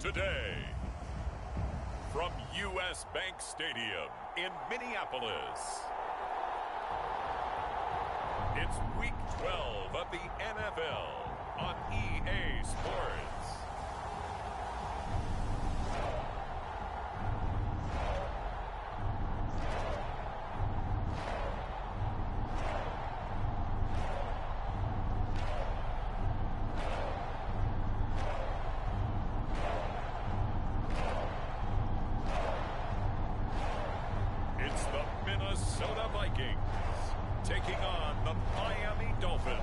today. From U.S. Bank Stadium in Minneapolis, it's Week 12 of the NFL on EA Sports. Taking on the Miami Dolphins.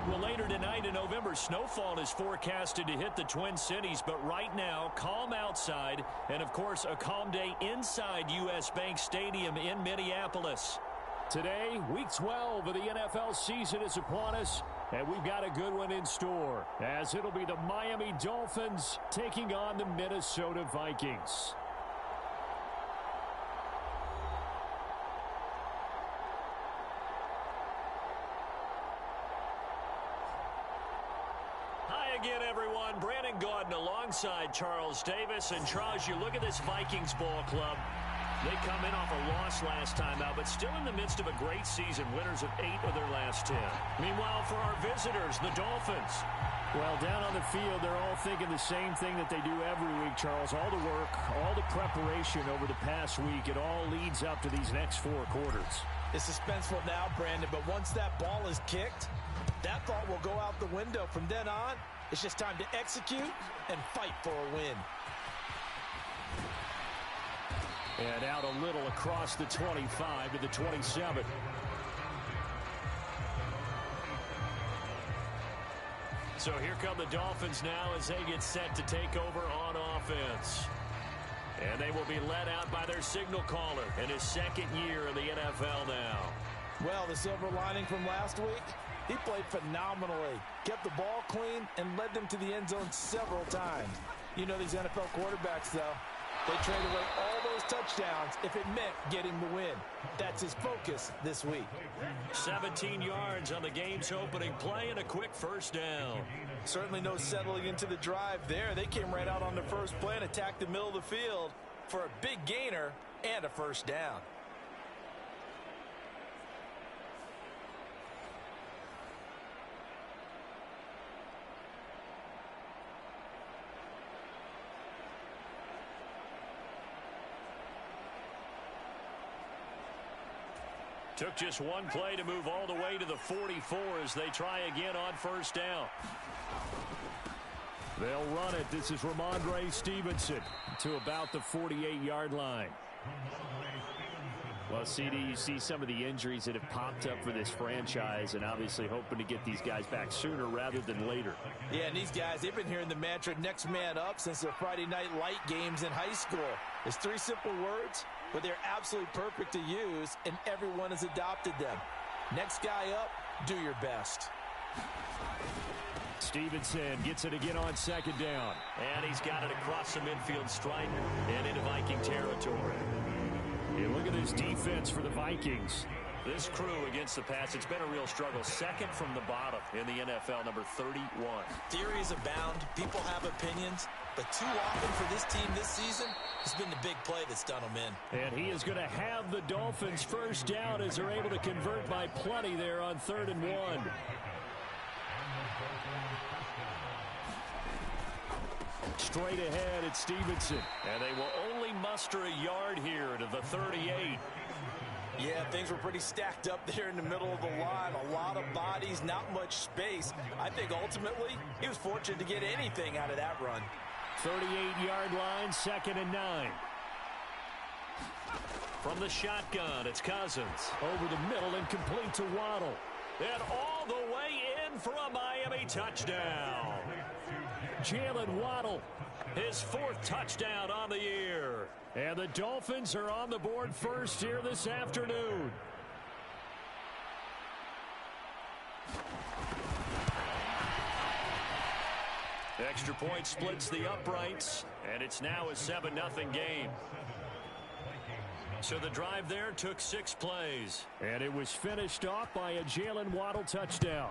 Well, later tonight in November, snowfall is forecasted to hit the Twin Cities, but right now, calm outside, and of course, a calm day inside U.S. Bank Stadium in Minneapolis. Today, Week 12 of the NFL season is upon us, and we've got a good one in store, as it'll be the Miami Dolphins taking on the Minnesota Vikings. Again, everyone, Brandon Gaudin alongside Charles Davis. And Charles, you look at this Vikings ball club. They come in off a loss last time out, but still in the midst of a great season, winners of 8 of their last 10. Meanwhile, for our visitors, the Dolphins. Well, down on the field, they're all thinking the same thing that they do every week, Charles. All the work, all the preparation over the past week, it all leads up to these next 4 quarters. It's suspenseful now, Brandon, but once that ball is kicked, that thought will go out the window. From then on, it's just time to execute and fight for a win. And out a little across the 25 to the 27. So here come the Dolphins now as they get set to take over on offense. And they will be led out by their signal caller in his second year in the NFL now. Well, the silver lining from last week, he played phenomenally, kept the ball clean, and led them to the end zone several times. You know these NFL quarterbacks, though. They trade away all those touchdowns if it meant getting the win. That's his focus this week. 17 yards on the game's opening play and a quick first down. Certainly no settling into the drive there. They came right out on the first play and attacked the middle of the field for a big gainer and a first down. Took just one play to move all the way to the 44 as they try again on first down. They'll run it. This is Ramondre Stevenson to about the 48-yard line. Well, CD, you see some of the injuries that have popped up for this franchise and obviously hoping to get these guys back sooner rather than later. Yeah, and these guys, they've been hearing the mantra next man up since their Friday night light games in high school. It's 3 simple words, but they're absolutely perfect to use, and everyone has adopted them. Next guy up, do your best. Stevenson gets it again on second down. And he's got it across the midfield stripe and into Viking territory. Yeah, look at this defense for the Vikings. This crew against the pass, it's been a real struggle. Second from the bottom in the NFL, number 31. Theories abound. People have opinions. But too often for this team this season, it's been the big play that's done them in. And he is going to have the Dolphins first down as they're able to convert by plenty there on 3rd and 1. Straight ahead, it's Stevenson. And they will only muster a yard here to the 38. Yeah, things were pretty stacked up there in the middle of the line. A lot of bodies, not much space. I think ultimately he was fortunate to get anything out of that run. 38-yard line, 2nd and 9. From the shotgun, it's Cousins. Over the middle and complete to Waddle. And all the way in for a Miami touchdown. Jalen Waddle, his 4th touchdown on the year. And the Dolphins are on the board first here this afternoon. Extra point splits the uprights, and it's now a 7-0 game. So the drive there took 6 plays. And it was finished off by a Jalen Waddle touchdown.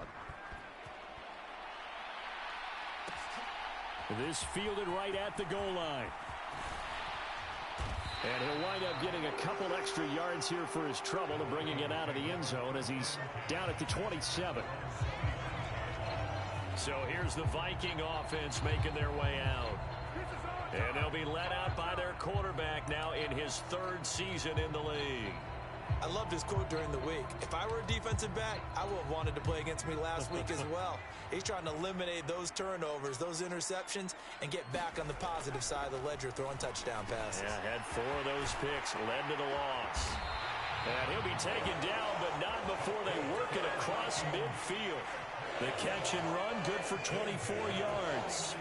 This fielded right at the goal line. And he'll wind up getting a couple extra yards here for his trouble and bringing it out of the end zone as he's down at the 27. So here's the Viking offense making their way out. And they'll be let out by their quarterback now in his third season in the league. I loved his quote during the week. If I were a defensive back, I would have wanted to play against me last week as well. He's trying to eliminate those turnovers, those interceptions, and get back on the positive side of the ledger throwing touchdown passes. Yeah, had 4 of those picks, led to the loss. And he'll be taken down, but not before they work it across midfield. The catch and run, good for 24 yards.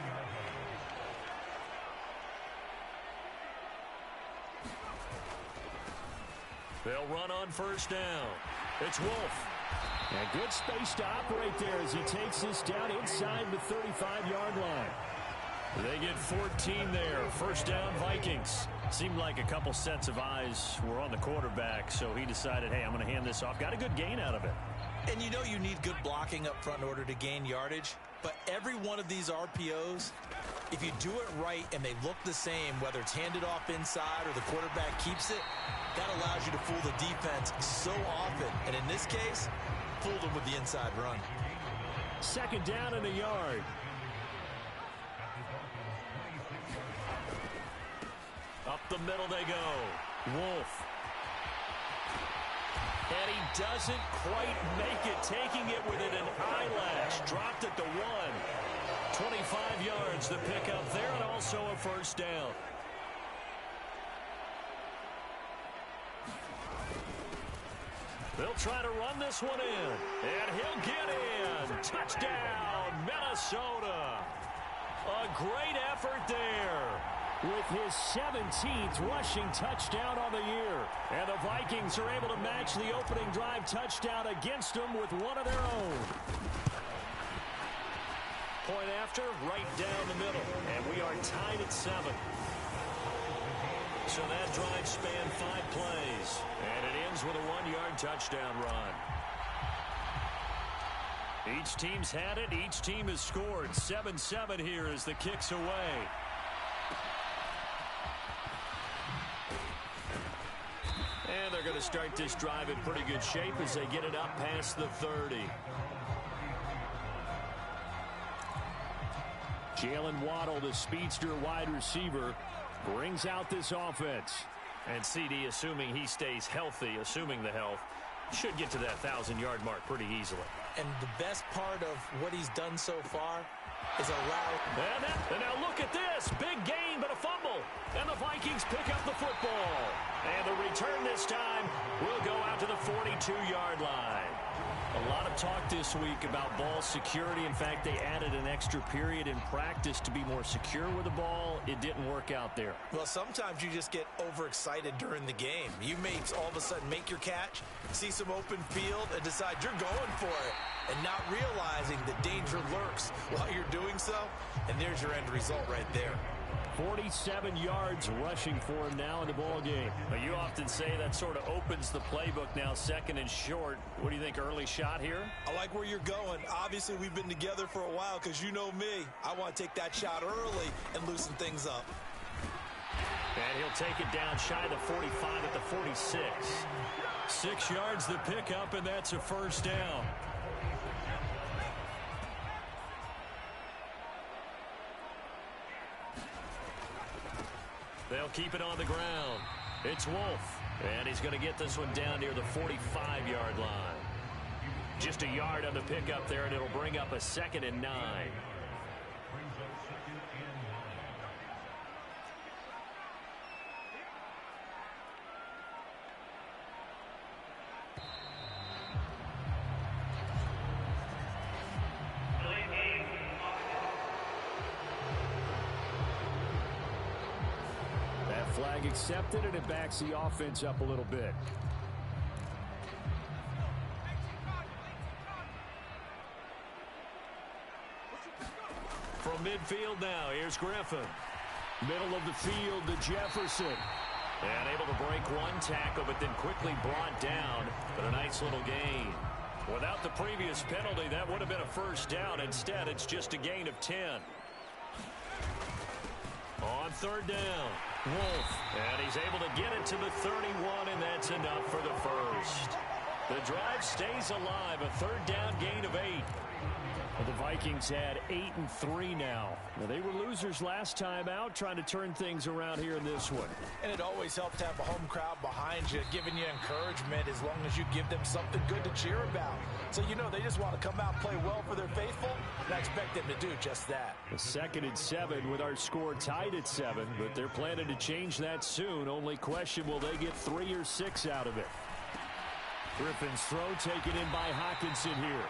They'll run on first down. It's Wolf. And good space to operate there as he takes this down inside the 35-yard line. They get 14 there. First down, Vikings. Seemed like a couple sets of eyes were on the quarterback, so he decided, hey, I'm going to hand this off. Got a good gain out of it. And you know you need good blocking up front in order to gain yardage. But every one of these RPOs, if you do it right and they look the same, whether it's handed off inside or the quarterback keeps it, that allows you to fool the defense so often. And in this case, fooled them with the inside run. Second down and a yard. Up the middle they go. Wolf. And he doesn't quite make it, taking it within an eyelash. Dropped at the 1. 25 yards, the pickup there, and also a first down. They'll try to run this one in, and he'll get in. Touchdown, Minnesota. A great effort there. With his 17th rushing touchdown on the year. And the Vikings are able to match the opening drive touchdown against them with one of their own. Point after, right down the middle. And we are tied at 7. So that drive spanned 5 plays. And it ends with a 1-yard touchdown run. Each team's had it. Each team has scored. 7-7 here as the kick's away. And they're going to start this drive in pretty good shape as they get it up past the 30. Jalen Waddle, the speedster wide receiver, brings out this offense. And CD, assuming he stays healthy, assuming the health, should get to that 1,000-yard mark pretty easily. And the best part of what he's done so far is allow. And now look at this. Big gain, but a fumble. And the Vikings pick up the football. And the return this time will go out to the 42-yard line. A lot of talk this week about ball security. In fact, they added an extra period in practice to be more secure with the ball. It didn't work out there. Well, sometimes you just get overexcited during the game. You may all of a sudden make your catch, see some open field, and decide you're going for it, and not realizing the danger lurks while you're doing so. And there's your end result right there. 47 yards rushing for him now in the ball game. But you often say that sort of opens the playbook now, second and short. What do you think, early shot here? I like where you're going. Obviously, we've been together for a while because you know me. I want to take that shot early and loosen things up. And he'll take it down shy of the 45 at the 46. 6 yards the pickup, and that's a first down. They'll keep it on the ground. It's Wolf. And he's going to get this one down near the 45-yard line. Just a yard on the pickup there, and it'll bring up a 2nd and 9. Flag accepted, and it backs the offense up a little bit. From midfield now, here's Griffin. Middle of the field to Jefferson. And able to break one tackle, but then quickly brought down. But a nice little gain. Without the previous penalty, that would have been a first down. Instead, it's just a gain of 10. On third down, Wolf. And he's able to get it to the 31, and that's enough for the first. The drive stays alive, a third down gain of 8. Well, the Vikings had 8-3 now. They were losers last time out, trying to turn things around here in this one. And it always helps to have a home crowd behind you, giving you encouragement as long as you give them something good to cheer about. So, you know, they just want to come out and play well for their faithful, and I expect them to do just that. The 2nd and 7 with our score tied at 7, but they're planning to change that soon. Only question, will they get 3 or 6 out of it? Griffin's throw taken in by Hockenson here.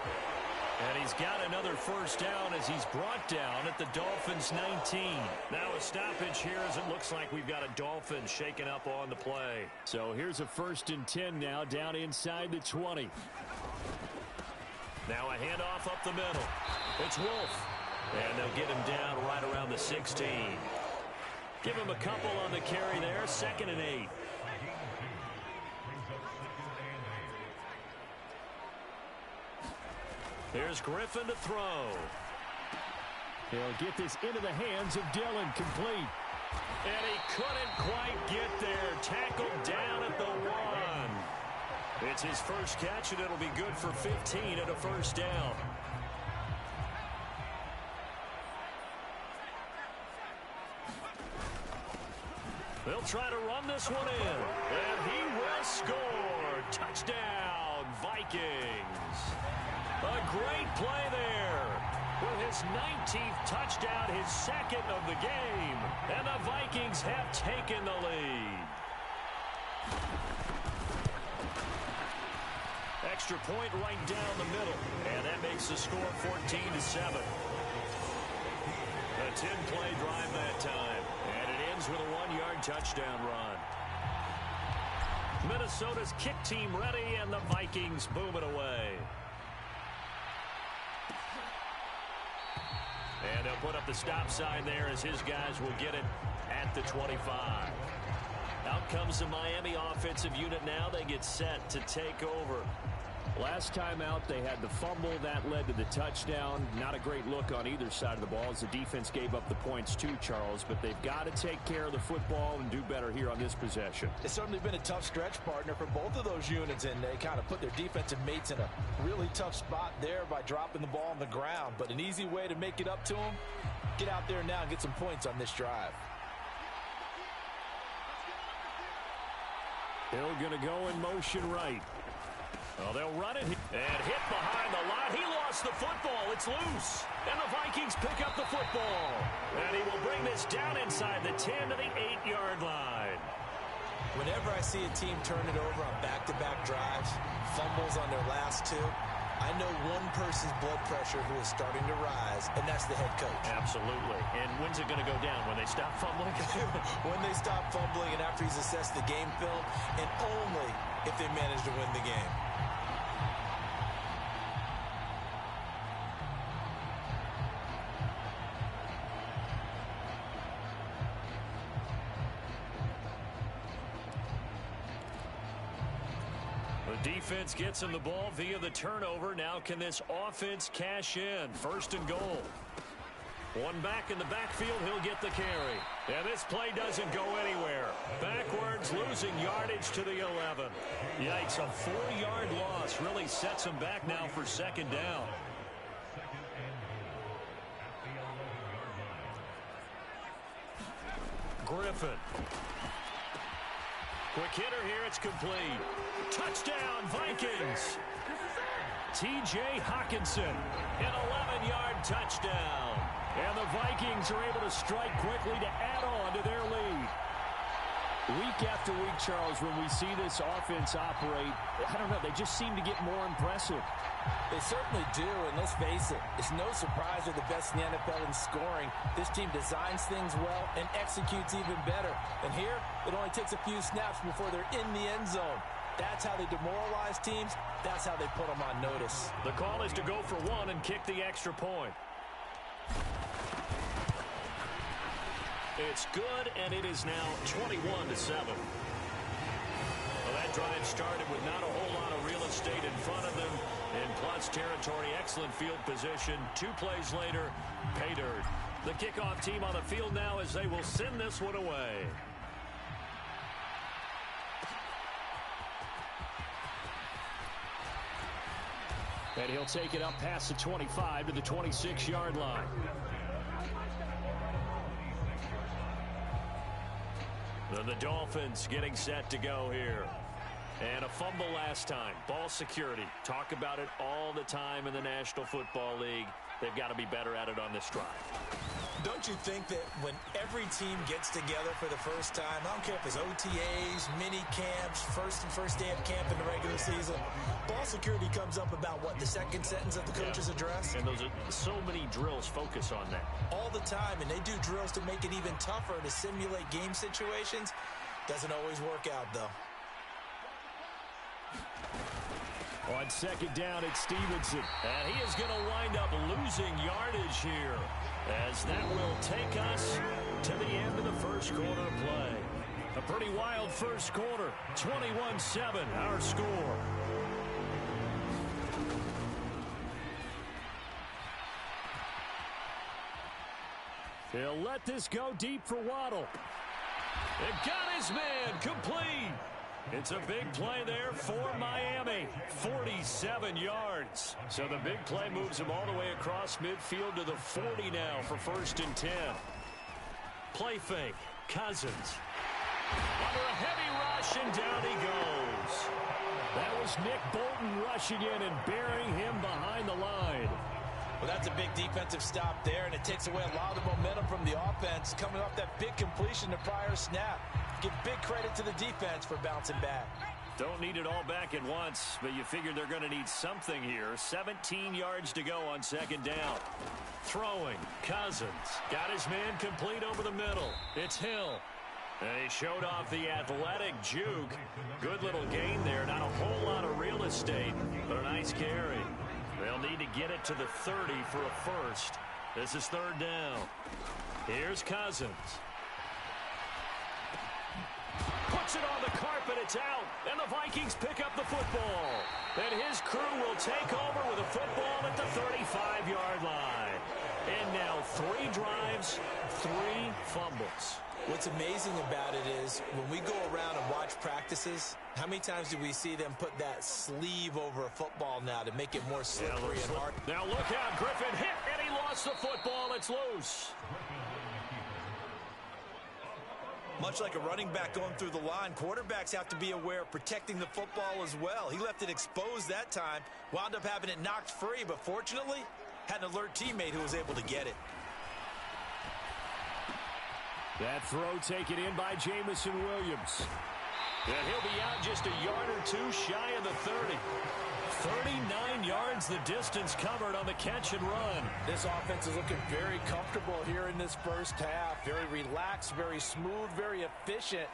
And he's got another first down as he's brought down at the Dolphins' 19. Now a stoppage here as it looks like we've got a Dolphin shaken up on the play. So here's a 1st and 10 now down inside the 20. Now a handoff up the middle. It's Wolf. And they'll get him down right around the 16. Give him a couple on the carry there. 2nd and 8. Here's Griffin to throw. He'll get this into the hands of Dillon, complete. And he couldn't quite get there. Tackled down at the 1. It's his first catch, and it'll be good for 15 and a first down. They'll try to run this one in. And he will score. Touchdown, Vikings. A great play there. With his 19th touchdown, his 2nd of the game. And the Vikings have taken the lead. Extra point right down the middle. And that makes the score 14-7. A 10-play drive that time. And it ends with a 1-yard touchdown run. Minnesota's kick team ready, and the Vikings boom it away. And they'll put up the stop sign there as his guys will get it at the 25. Out comes the Miami offensive unit now. They get set to take over. Last time out, they had the fumble. That led to the touchdown. Not a great look on either side of the ball as the defense gave up the points too, Charles. But they've got to take care of the football and do better here on this possession. It's certainly been a tough stretch, partner, for both of those units, and they kind of put their defensive mates in a really tough spot there by dropping the ball on the ground. But an easy way to make it up to them, get out there now and get some points on this drive. Hill going to go in motion right. Well, they'll run it and hit behind the line. He lost the football. It's loose. And the Vikings pick up the football. And he will bring this down inside the 10 to the 8-yard line. Whenever I see a team turn it over on back-to-back drives, fumbles on their last 2, I know one person's blood pressure who is starting to rise, and that's the head coach. Absolutely. And when's it going to go down? When they stop fumbling? When they stop fumbling and after he's assessed the game film, and only if they manage to win the game. Defense gets him the ball via the turnover. Now can this offense cash in? 1st and goal. One back in the backfield. He'll get the carry. And this play doesn't go anywhere. Backwards, losing yardage to the 11. Yikes, a 4-yard loss really sets him back now for 2nd down. Griffin. Quick hitter here, it's complete. Touchdown, Vikings. T.J. Hockenson, an 11-yard touchdown. And the Vikings are able to strike quickly to add on to their lead. Week after week, Charles, when we see this offense operate, I don't know, they just seem to get more impressive. They certainly do, and let's face it, it's no surprise they're the best in the NFL in scoring. This team designs things well and executes even better. And here, it only takes a few snaps before they're in the end zone. That's how they demoralize teams. That's how they put them on notice. The call is to go for 1 and kick the extra point. It's good, and it is now 21-7. Well, that trying to get started with not a whole lot of real estate in front of them. In plus territory, excellent field position. 2 plays later, pay dirt. The kickoff team on the field now as they will send this one away. And he'll take it up past the 25 to the 26-yard line. The Dolphins getting set to go here. And a fumble last time. Ball security. Talk about it all the time in the National Football League. They've got to be better at it on this drive. Don't you think that when every team gets together for the first time, I don't care if it's OTAs, mini camps, first day of camp in the regular season, ball security comes up about, what, the second sentence of the coach's address? And those are so many drills focus on that. All the time, and they do drills to make it even tougher to simulate game situations. Doesn't always work out, though. On second down, it's Stevenson. And he is going to wind up losing yardage here, as that will take us to the end of the first quarter of play. A pretty wild first quarter. 21-7, our score. He'll let this go deep for Waddle. It got his man complete. It's a big play there for Miami. 47 yards. So the big play moves him all the way across midfield to the 40 now for 1st and 10. Play fake. Cousins. Under a heavy rush, and down he goes. That was Nick Bolton rushing in and burying him behind the line. Well, that's a big defensive stop there, and it takes away a lot of the momentum from the offense coming off that big completion the prior snap. Give big credit to the defense for bouncing back. Don't need it all back at once, but you figure they're going to need something here. 17 yards to go on second down. Throwing, Cousins. Got his man complete over the middle. It's Hill. And he showed off the athletic juke. Good little gain there. Not a whole lot of real estate, but a nice carry. They'll need to get it to the 30 for a first. This is third down. Here's Cousins. Puts it on the carpet, it's out, and the Vikings pick up the football. And his crew will take over with a football at the 35-yard line. And now 3 drives, 3 fumbles. What's amazing about it is when we go around and watch practices, how many times do we see them put that sleeve over a football now to make it more slippery and hard? Now look out, Griffin hit, and he lost the football. It's loose. Much like a running back going through the line, quarterbacks have to be aware of protecting the football as well. He left it exposed that time, wound up having it knocked free, but fortunately, had an alert teammate who was able to get it. That throw taken in by Jamison Williams. And he'll be out just a yard or 2 shy of the 30. 39 yards the distance covered on the catch and run. This offense is looking very comfortable here in this first half. Very relaxed, very smooth, very efficient.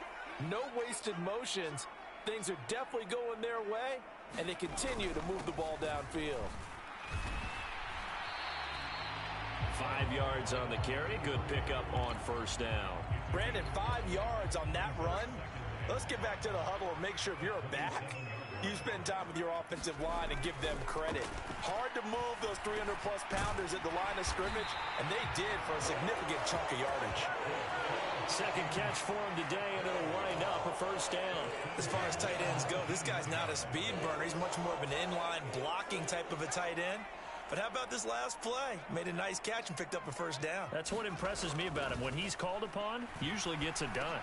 No wasted motions. Things are definitely going their way, and they continue to move the ball downfield. 5 yards on the carry. Good pickup on first down. Brandon, 5 yards on that run. Let's get back to the huddle and make sure if you're a back, you spend time with your offensive line and give them credit. Hard to move those 300-plus pounders at the line of scrimmage, and they did for a significant chunk of yardage. Second catch for him today, and it'll wind up a first down. As far as tight ends go, this guy's not a speed burner. He's much more of an inline blocking type of a tight end. But how about this last play? Made a nice catch and picked up a first down. That's what impresses me about him. When he's called upon, usually gets it done.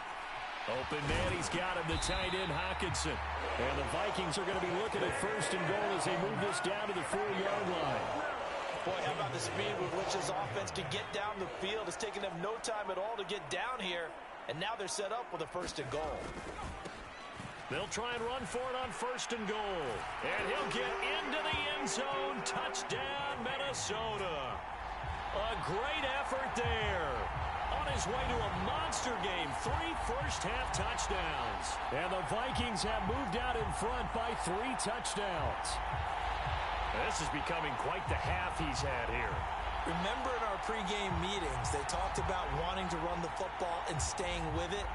Open man, he's got him, the tight end, Hockenson. And the Vikings are going to be looking at first and goal as they move this down to the 4-yard line. Boy, how about the speed with which this offense can get down the field? It's taken them no time at all to get down here. And now they're set up with a first and goal. They'll try and run for it on first and goal. And he'll get into the end zone. Touchdown, Minnesota. A great effort there. On his way to a monster game, 3 first-half touchdowns. And the Vikings have moved out in front by 3 touchdowns. This is becoming quite the half he's had here. Remember in our pregame meetings, they talked about wanting to run the football and staying with it.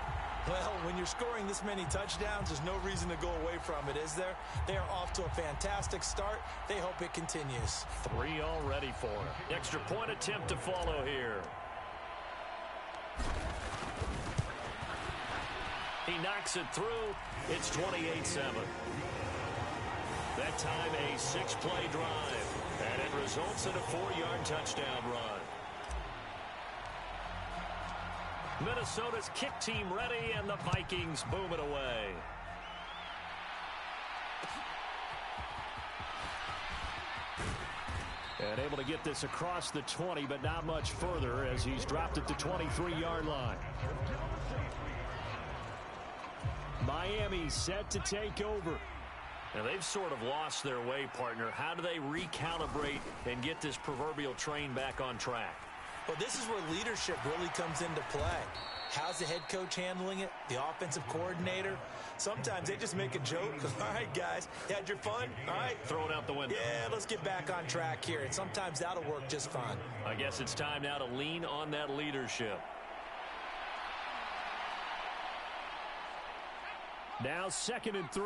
Well, when you're scoring this many touchdowns, there's no reason to go away from it, is there? They are off to a fantastic start. They hope it continues. 3 already for him. Extra point attempt to follow here. He knocks it through. It's 28-7. That time a 6-play drive. And it results in a 4-yard touchdown run. Minnesota's kick team ready, and the Vikings boom it away. And able to get this across the 20, but not much further as he's dropped at the 23-yard line. Miami set to take over. Now they've sort of lost their way, partner. How do they recalibrate and get this proverbial train back on track? Well, this is where leadership really comes into play. How's the head coach handling it? The offensive coordinator? Sometimes they just make a joke. All right, guys, you had your fun? All right. Throw it out the window. Yeah, let's get back on track here. And sometimes that'll work just fine. I guess it's time now to lean on that leadership. Now 2nd and 3.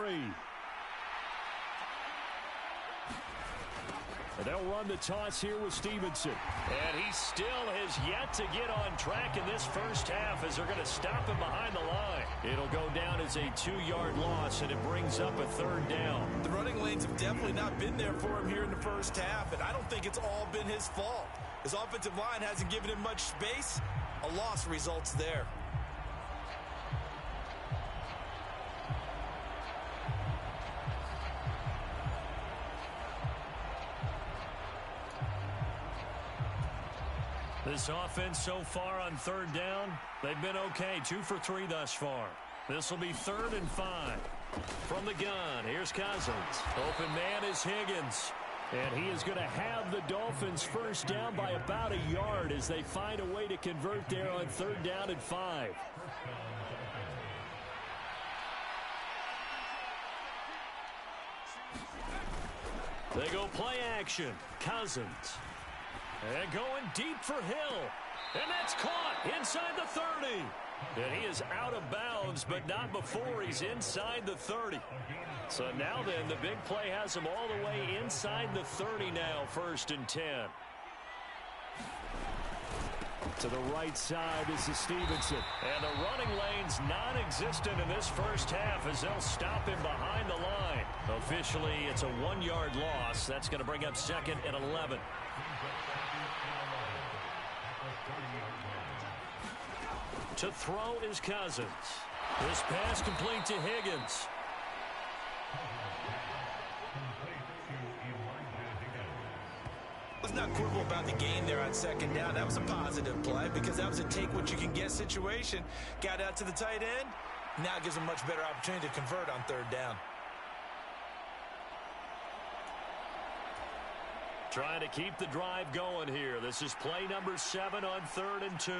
And they'll run the toss here with Stevenson. And he still has yet to get on track in this first half as they're going to stop him behind the line. It'll go down as a 2-yard loss, and it brings up a 3rd down. The running lanes have definitely not been there for him here in the first half, and I don't think it's all been his fault. His offensive line hasn't given him much space. A loss results there. This offense so far on 3rd down, they've been okay. 2 for 3 thus far. This will be 3rd and 5. From the gun, here's Cousins. Open man is Higgins. And he is going to have the Dolphins first down by about a yard as they find a way to convert there on 3rd down and 5. They go play action. Cousins. And going deep for Hill. And that's caught inside the 30. And he is out of bounds, but not before he's inside the 30. So now then, the big play has him all the way inside the 30 now, 1st and 10. To the right side, this is Stevenson. And the running lane's non-existent in this first half as they'll stop him behind the line. Officially, it's a 1-yard loss. That's going to bring up 2nd and 11. To throw is Cousins. This pass complete to Higgins. Let's not quibble about the gain there on 2nd down. That was a positive play because that was a take-what-you-can-get situation. Got out to the tight end. Now it gives them a much better opportunity to convert on 3rd down. Trying to keep the drive going here. This is play number 7 on 3rd and 2.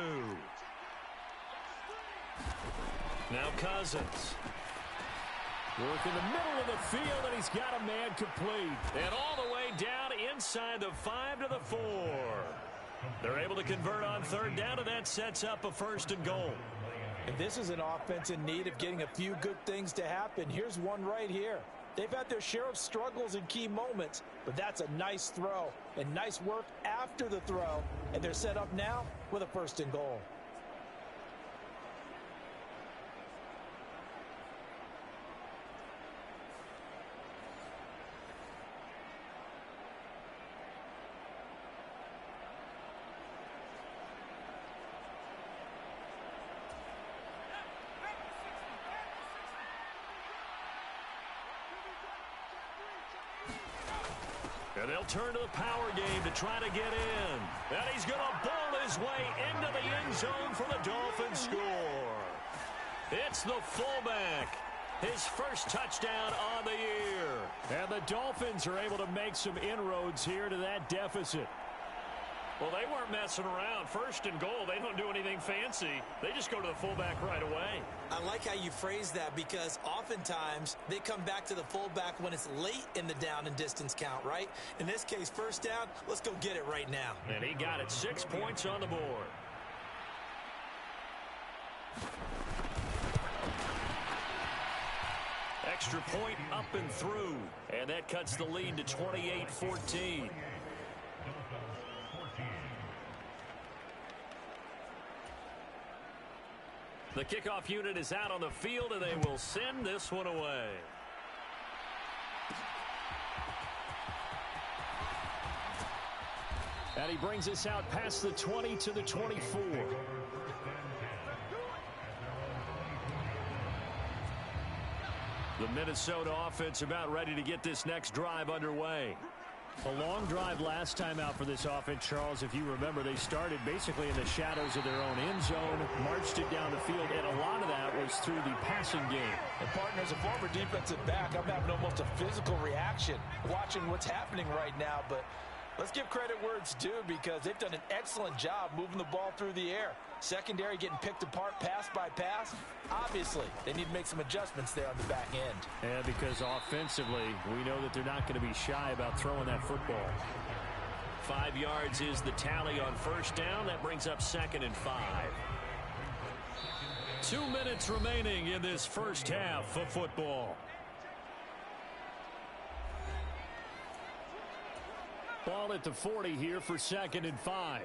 Now Cousins. Work in the middle of the field, and he's got a man complete. And all the way down inside the 5 to the 4. They're able to convert on 3rd down, and that sets up a 1st and goal. And this is an offense in need of getting a few good things to happen. Here's one right here. They've had their share of struggles in key moments, but that's a nice throw and nice work after the throw. And they're set up now with a 1st and goal. And they'll turn to the power game to try to get in. And he's going to bowl his way into the end zone for the Dolphins score. It's the fullback. His first touchdown on the year. And the Dolphins are able to make some inroads here to that deficit. Well, they weren't messing around. 1st and goal, they don't do anything fancy. They just go to the fullback right away. I like how you phrase that because oftentimes they come back to the fullback when it's late in the down and distance count, right? In this case, 1st down, let's go get it right now. And he got it. 6 points on the board. extra point up and through. And that cuts the lead to 28-14. The kickoff unit is out on the field, and they will send this one away. And he brings us out past the 20 to the 24. The Minnesota offense about ready to get this next drive underway. A long drive last time out for this offense, Charles. If you remember, they started basically in the shadows of their own end zone, marched it down the field, and a lot of that was through the passing game. And partner, as a former defensive back, I'm having almost a physical reaction watching what's happening right now. But let's give credit where it's due, because they've done an excellent job moving the ball through the air. Secondary getting picked apart pass by pass. Obviously, they need to make some adjustments there on the back end. And because offensively, we know that they're not going to be shy about throwing that football. 5 yards is the tally on first down. That brings up 2nd and 5. 2 minutes remaining in this first half of football. Ball at the 40 here for 2nd and 5.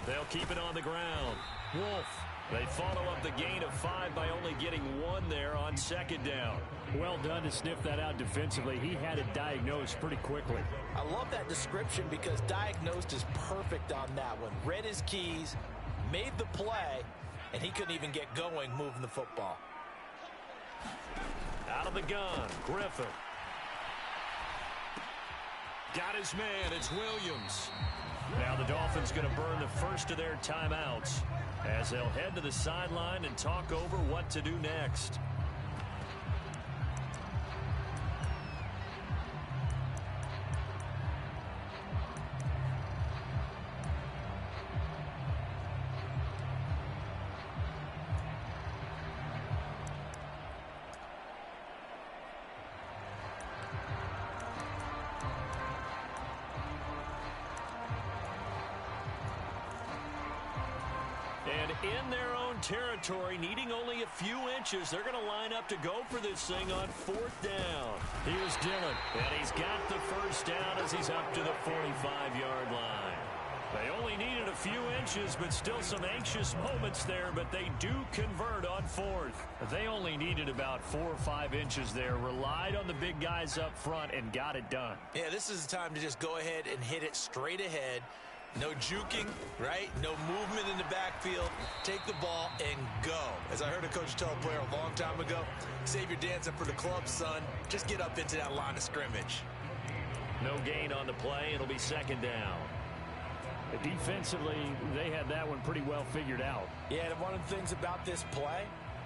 They'll keep it on the ground. Wolf. They follow up the gain of 5 by only getting 1 there on 2nd down. Well done to sniff that out defensively. He had it diagnosed pretty quickly. I love that description, because diagnosed is perfect on that one. Read his keys, made the play, and he couldn't even get going moving the football. Out of the gun, Griffin. Got his man, it's Williams. Now the Dolphins going to burn the first of their timeouts as they'll head to the sideline and talk over what to do next. And in their own territory, needing only a few inches, they're going to line up to go for this thing on 4th down. Here's Dillon, and he's got the first down as he's up to the 45-yard line. They only needed a few inches, but still some anxious moments there, but they do convert on 4th. They only needed about 4 or 5 inches there, relied on the big guys up front, and got it done. Yeah, this is the time to just go ahead and hit it straight ahead. No juking, right? No movement in the backfield. Take the ball and go. As I heard a coach tell a player a long time ago, save your dancing for the club, son. Just get up into that line of scrimmage. No gain on the play. It'll be 2nd down. Defensively, they had that one pretty well figured out. Yeah, and one of the things about this play,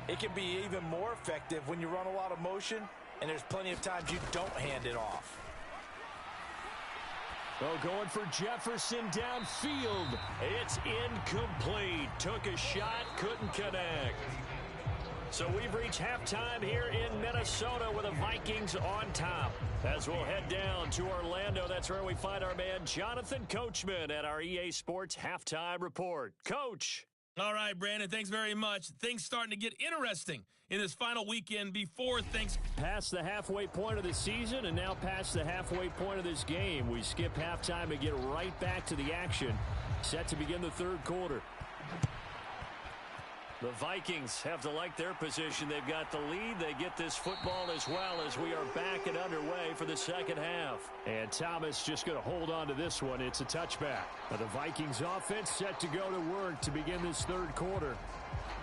it can be even more effective when you run a lot of motion, and there's plenty of times you don't hand it off. Oh, going for Jefferson downfield. It's incomplete. Took a shot, couldn't connect. So we've reached halftime here in Minnesota with the Vikings on top. As we'll head down to Orlando, that's where we find our man Jonathan Coachman at our EA Sports Halftime Report. Coach. All right, Brandon, thanks very much. Things starting to get interesting in this final weekend before Thanksgiving. Past the halfway point of the season and now past the halfway point of this game. We skip halftime and get right back to the action. Set to begin the 3rd quarter. The Vikings have to like their position. They've got the lead. They get this football as well as we are back and underway for the 2nd half. And Thomas just going to hold on to this one. It's a touchback. Now the Vikings offense set to go to work to begin this 3rd quarter.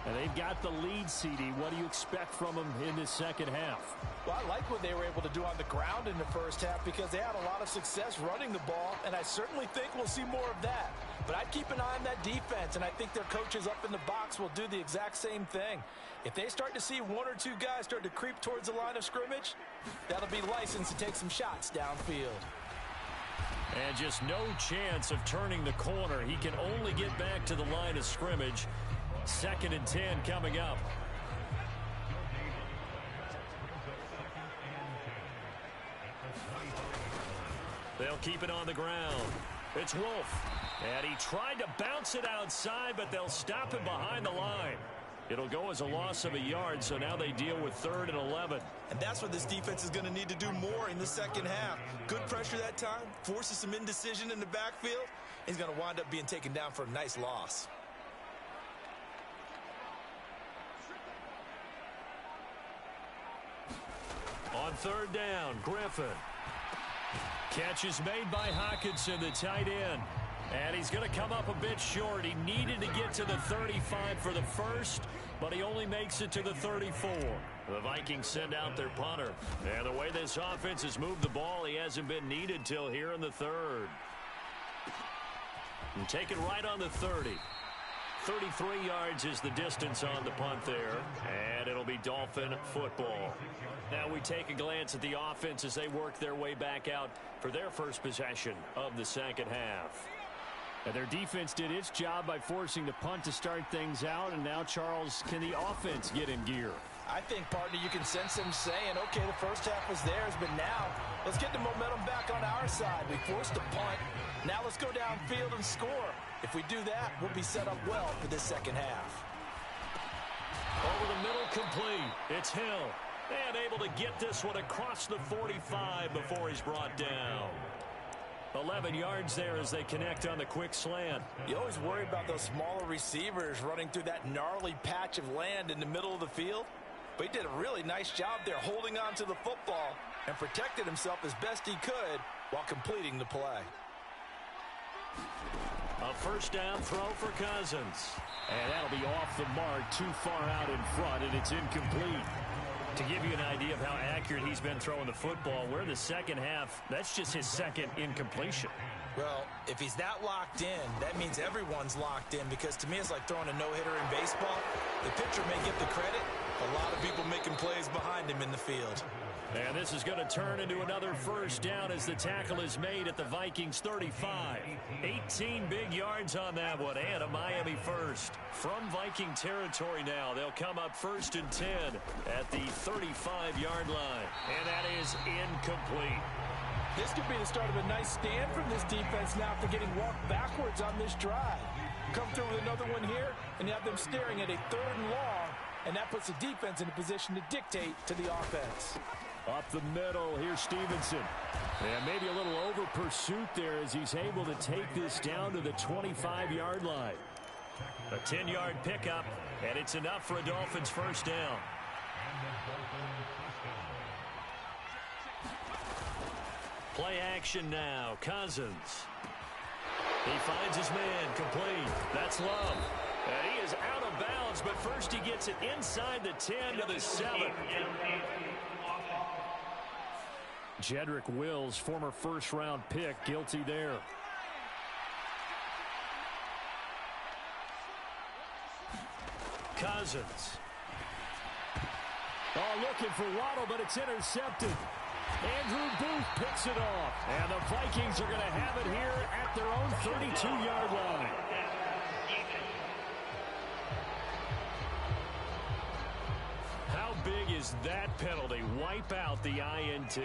And they've got the lead, CD. What do you expect from them in this 2nd half? Well, I like what they were able to do on the ground in the first half, because they had a lot of success running the ball, and I certainly think we'll see more of that. But I'd keep an eye on that defense, and I think their coaches up in the box will do the exact same thing. If they start to see 1 or 2 guys start to creep towards the line of scrimmage, that'll be licensed to take some shots downfield. And just no chance of turning the corner. He can only get back to the line of scrimmage. 2nd and 10 coming up. They'll keep it on the ground. It's Wolf. And he tried to bounce it outside, but they'll stop him behind the line. It'll go as a loss of a yard, so now they deal with 3rd and 11. And that's what this defense is going to need to do more in the second half. Good pressure that time, forces some indecision in the backfield. He's going to wind up being taken down for a nice loss. On 3rd down, Griffin. Catch is made by Hockenson, the tight end. And he's going to come up a bit short. He needed to get to the 35 for the first, but he only makes it to the 34. The Vikings send out their punter. And the way this offense has moved the ball, he hasn't been needed till here in the 3rd. And take it right on the 30. 33 yards is the distance on the punt there. And it'll be Dolphin football. Now we take a glance at the offense as they work their way back out for their first possession of the second half. And their defense did its job by forcing the punt to start things out. And now, Charles, can the offense get in gear? I think, partner, you can sense him saying, okay, the first half was theirs, but now let's get the momentum back on our side. We forced a punt. Now let's go downfield and score. If we do that, we'll be set up well for this second half. Over the middle, complete. It's Hill. And able to get this one across the 45 before he's brought down. 11 yards there as they connect on the quick slant. You always worry about those smaller receivers running through that gnarly patch of land in the middle of the field. But he did a really nice job there holding on to the football and protected himself as best he could while completing the play. A first down throw for Cousins. And that'll be off the mark, too far out in front, and it's incomplete. To give you an idea of how accurate he's been throwing the football, we're in the second half. That's just his second incompletion. Well, if he's that locked in, that means everyone's locked in, because to me it's like throwing a no-hitter in baseball. The pitcher may get the credit, a lot of people making plays behind him in the field. And this is going to turn into another first down as the tackle is made at the Vikings 35. 18 big yards on that one, and a Miami first. From Viking territory now, they'll come up 1st and 10 at the 35-yard line. And that is incomplete. This could be the start of a nice stand from this defense now after getting walked backwards on this drive. Come through with another one here, and you have them staring at a 3rd and long, and that puts the defense in a position to dictate to the offense. Up the middle, here's Stevenson. And maybe a little over pursuit there as he's able to take this down to the 25-yard line. A 10-yard pickup, and it's enough for a Dolphins first down. Play action now. Cousins. He finds his man, complete. That's Love. And he is out of bounds, but first he gets it inside the 10 to the 7. Jedrick Wills, former first-round pick, guilty there. Cousins. Oh, looking for Waddle, but it's intercepted. Andrew Booth picks it off. And the Vikings are going to have it here at their own 32-yard line. How big is that penalty? Wipe out the INT.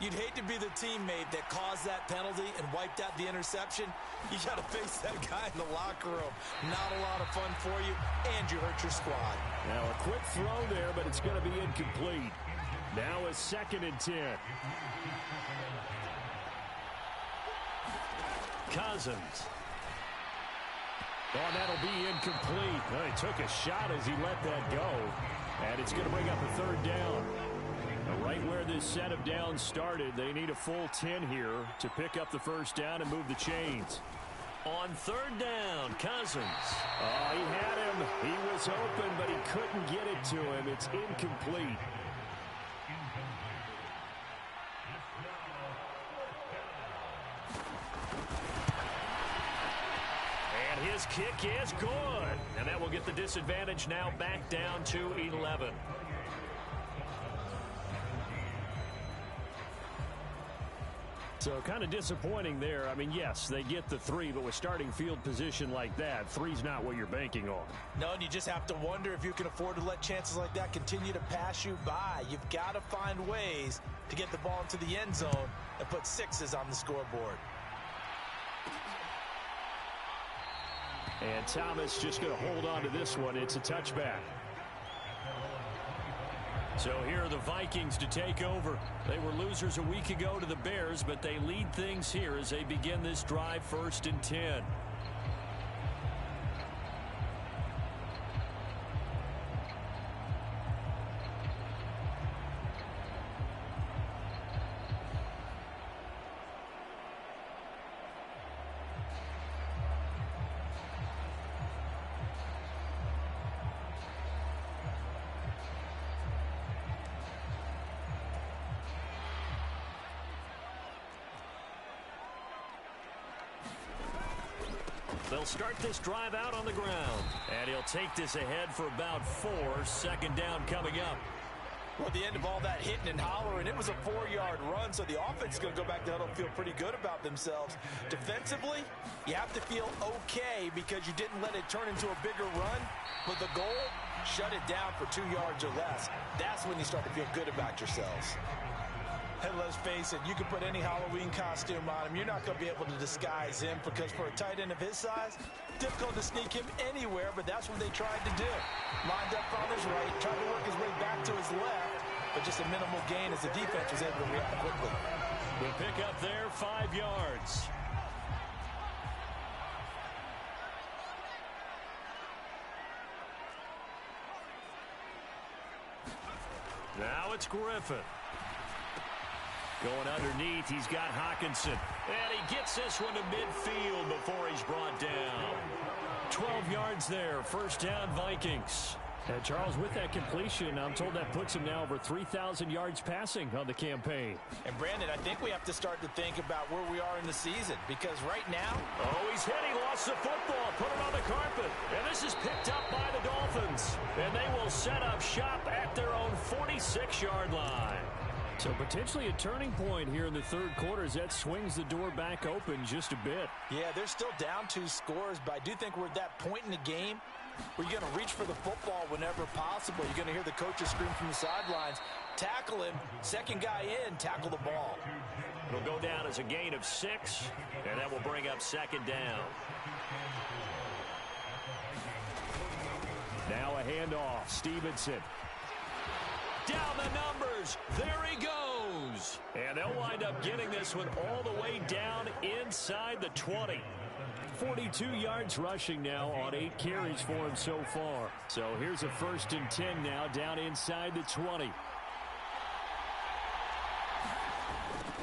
You'd hate to be the teammate that caused that penalty and wiped out the interception. You got to face that guy in the locker room. Not a lot of fun for you, and you hurt your squad. Now a quick throw there, but it's going to be incomplete. Now a 2nd and 10. Cousins. Oh, that'll be incomplete. Oh, he took a shot as he let that go. And it's going to bring up a 3rd down. Now, right where this set of downs started, they need a full 10 here to pick up the first down and move the chains. On 3rd down, Cousins. Oh, he had him. He was open, but he couldn't get it to him. It's incomplete. And his kick is good. And that will get the disadvantage now back down to 11. So kind of disappointing there. I mean, yes, they get the 3, but with starting field position like that, 3's not what you're banking on. No, and you just have to wonder if you can afford to let chances like that continue to pass you by. You've got to find ways to get the ball into the end zone and put 6s on the scoreboard. And Thomas just going to hold on to this one. It's a touchback. So here are the Vikings to take over. They were losers a week ago to the Bears, but they lead things here as they begin this drive 1st and 10. They'll start this drive out on the ground. And he'll take this ahead for about 4. 2nd down coming up. Well, at the end of all that hitting and hollering, it was a 4-yard run, so the offense is going to go back to huddle and feel pretty good about themselves. Defensively, you have to feel okay because you didn't let it turn into a bigger run. But the goal, shut it down for 2 yards or less. That's when you start to feel good about yourselves. And let's face it, you can put any Halloween costume on him. You're not going to be able to disguise him because for a tight end of his size, difficult to sneak him anywhere, but that's what they tried to do. Lined up on his right, tried to work his way back to his left, but just a minimal gain as the defense was able to react quickly. The pickup there, 5 yards. Now it's Griffin. Going underneath, he's got Hawkinson. And he gets this one to midfield before he's brought down. 12 yards there, 1st down Vikings. And Charles, with that completion, I'm told that puts him now over 3,000 yards passing on the campaign. And Brandon, I think we have to start to think about where we are in the season because right now... Oh, he's hit. He lost the football. Put it on the carpet. And this is picked up by the Dolphins. And they will set up shop at their own 46-yard line. So potentially a turning point here in the 3rd quarter as that swings the door back open just a bit. Yeah, they're still down 2 scores, but I do think we're at that point in the game where you're going to reach for the football whenever possible. You're going to hear the coaches scream from the sidelines, tackle him, 2nd guy in, tackle the ball. It'll go down as a gain of 6, and that will bring up 2nd down. Now a handoff, Stevenson. Down the numbers. There he goes. And they'll wind up getting this one all the way down inside the 20. 42 yards rushing now on 8 carries for him so far. So here's a 1st and 10 now down inside the 20.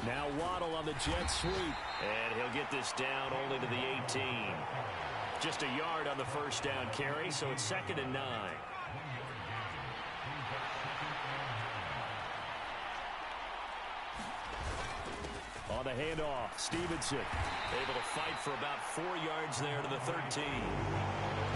Now Waddle on the jet sweep. And he'll get this down only to the 18. Just a yard on the 1st down carry, so it's 2nd and 9. On the handoff, Stevenson able to fight for about 4 yards there to the 13.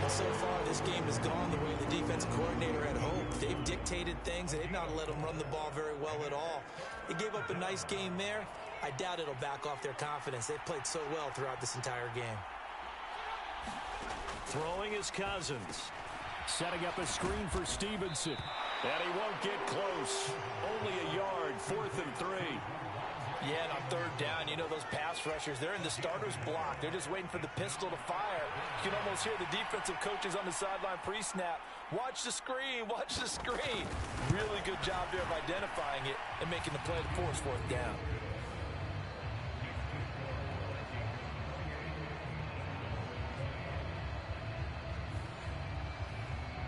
Well, so far this game has gone the way the defensive coordinator had hoped. They've dictated things. They've not let them run the ball very well at all. They gave up a nice game there. I doubt it'll back off their confidence. They've played so well throughout this entire game. Throwing is Cousins. Setting up a screen for Stevenson. And he won't get close. Only a yard, 4th and 3. Yeah, and on 3rd down, you know those pass rushers, they're in the starter's block. They're just waiting for the pistol to fire. You can almost hear the defensive coaches on the sideline pre-snap. Watch the screen, watch the screen. Really good job there of identifying it and making the play to force 4th down.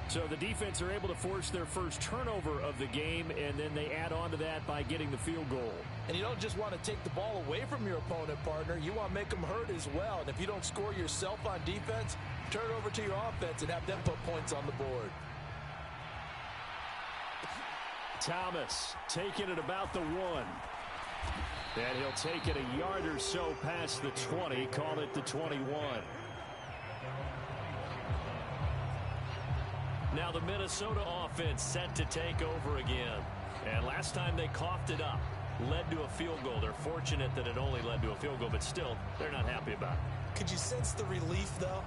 So the defense are able to force their first turnover of the game, and then they add on to that by getting the field goal. And you don't just want to take the ball away from your opponent, partner. You want to make them hurt as well. And if you don't score yourself on defense, turn it over to your offense and have them put points on the board. Thomas taking it about the 1. And he'll take it a yard or so past the 20, call it the 21. Now the Minnesota offense set to take over again. And last time they coughed it up. led to a field goal. They're fortunate that it only led to a field goal, but still, they're not happy about it. Could you sense the relief, though,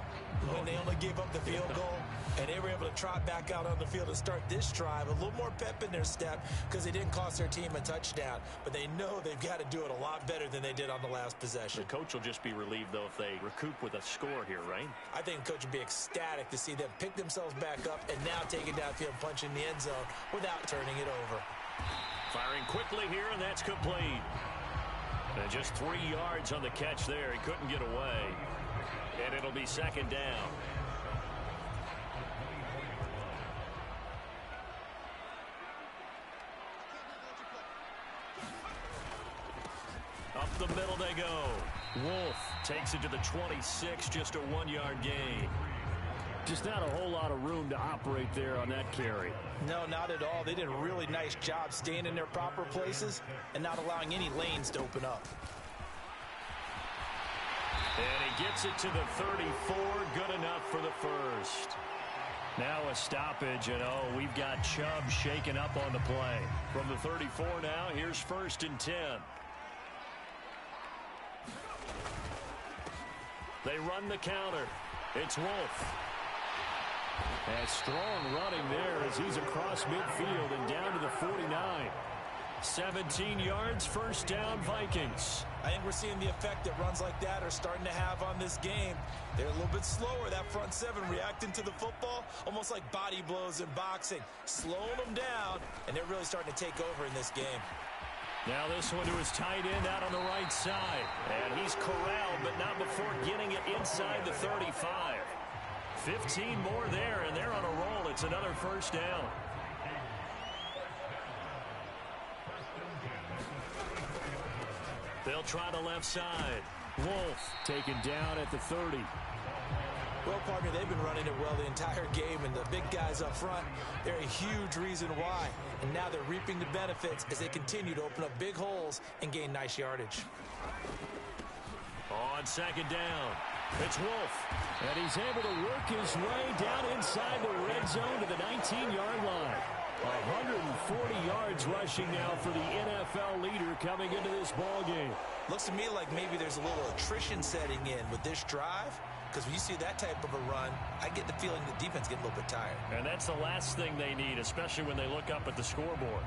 when they only gave up the field goal and they were able to trot back out on the field and start this drive? A little more pep in their step because they didn't cost their team a touchdown, but they know they've got to do it a lot better than they did on the last possession. The coach will just be relieved, though, if they recoup with a score here, right? I think the coach would be ecstatic to see them pick themselves back up and now take it downfield, punch in the end zone without turning it over. Firing quickly here, and that's complete. And just 3 yards on the catch there. He couldn't get away. And it'll be second down. Up the middle they go. Wolf takes it to the 26, just a 1-yard gain. Just not a whole lot of room to operate there on that carry. No, not at all. They did a really nice job staying in their proper places and not allowing any lanes to open up. And he gets it to the 34. Good enough for the first. Now a stoppage, and we've got Chubb shaken up on the play. From the 34 now, here's 1st and 10. They run the counter. It's Wolf. And strong running there as he's across midfield and down to the 49. 17 yards, first down, Vikings. I think we're seeing the effect that runs like that are starting to have on this game. They're a little bit slower, that front seven, reacting to the football, almost like body blows in boxing, slowing them down, and they're really starting to take over in this game. Now this one to his tight end out on the right side. And he's corralled, but not before getting it inside the 35. 15 more there, and they're on a roll. It's another first down. They'll try the left side. Wolf taken down at the 30. Well, partner, they've been running it well the entire game, and the big guys up front, they're a huge reason why. And now they're reaping the benefits as they continue to open up big holes and gain nice yardage. On second down, it's Wolf. And he's able to work his way down inside the red zone to the 19-yard line. 140 yards rushing now for the NFL leader coming into this ball game. Looks to me like maybe there's a little attrition setting in with this drive, because when you see that type of a run, I get the feeling the defense getting a little bit tired. And that's the last thing they need, especially when they look up at the scoreboard.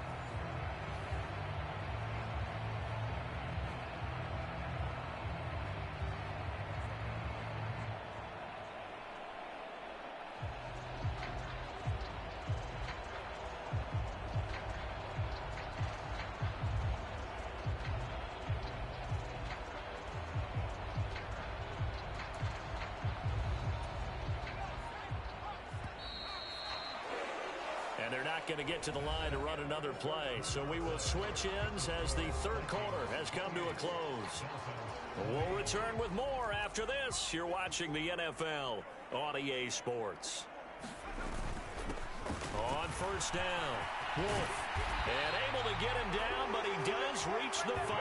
And they're not going to get to the line to run another play. So we will switch ends as the third quarter has come to a close. We'll return with more after this. You're watching the NFL on EA Sports. On first down, Wolf. And able to get him down, but he does reach the 5.